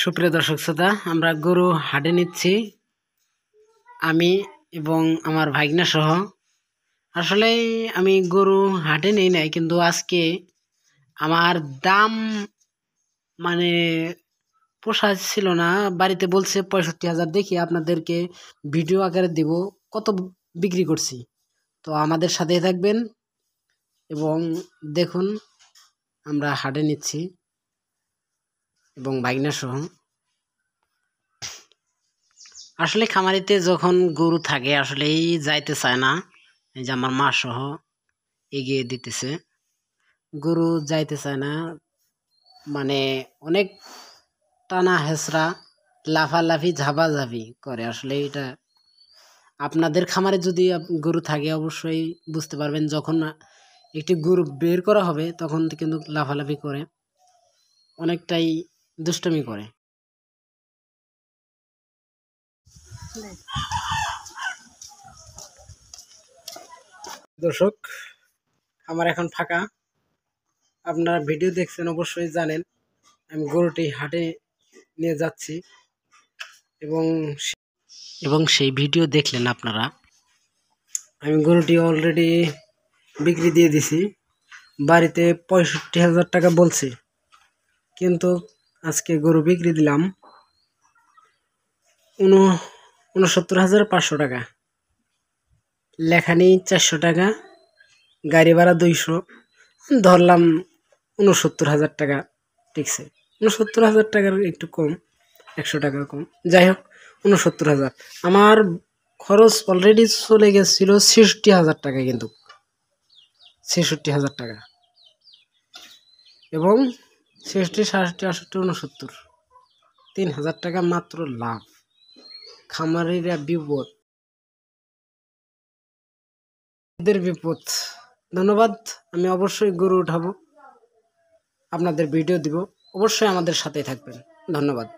সুপ্রিয় দর্শক শ্রোতা, আমরা গরু হাটে নিচ্ছি, আমি এবং আমার ভাগনা সহ। আসলে আমি গরু হাটে নেই নাই, কিন্তু আজকে আমার দাম মানে পোষাচ্ছিল না। বাড়িতে বলছে 65,000, দেখি আপনাদেরকে ভিডিও আকারে দিব কত বিক্রি করছি। তো আমাদের সাথেই থাকবেন এবং দেখুন আমরা হাটে নিচ্ছি এবং ভাগনা সহ। আসলে খামারিতে যখন গরু থাকে আসলেই যাইতে চায় না। এই যে আমার মা সহ এগিয়ে দিতেছে, গরু যাইতে চায় না, মানে অনেক টানা হেঁচড়া, লাফালাফি ঝাপাঝাপি করে। আসলে এটা আপনাদের খামারে যদি গরু থাকে অবশ্যই বুঝতে পারবেন, যখন একটি গরু বের করা হবে তখন কিন্তু লাফালাফি করে, অনেকটাই দুষ্টমি করে। দর্শক, আমার এখন ফাঁকা, আপনারা ভিডিও দেখছেন অবশ্যই জানেন আমি গরুটি হাটে নিয়ে যাচ্ছি এবং সেই ভিডিও দেখলেন আপনারা। আমি গরুটি অলরেডি বিক্রি দিয়ে দিছি, বাড়িতে 65,000 টাকা বলছি, কিন্তু আজকে গরু বিক্রি দিলাম 69,500 টাকা। লেখানি 400 টাকা, গাড়ি ভাড়া 200, ধরলাম 69,000 টাকা টিকছে। 69,000 টাকার একটু কম, 100 টাকা কম, যাই হোক 69,000। আমার খরচ অলরেডি চলে গেছিল 66,000 টাকা, কিন্তু 66,000 টাকা এবং 66, 67, 68, 69, 3,000 টাকা মাত্র লাভ। খামারিরা বিপদ, এদের বিপদ। ধন্যবাদ। আমি অবশ্যই গরু উঠাবো, আপনাদের ভিডিও দিব, অবশ্যই আমাদের সাথে থাকবেন। ধন্যবাদ।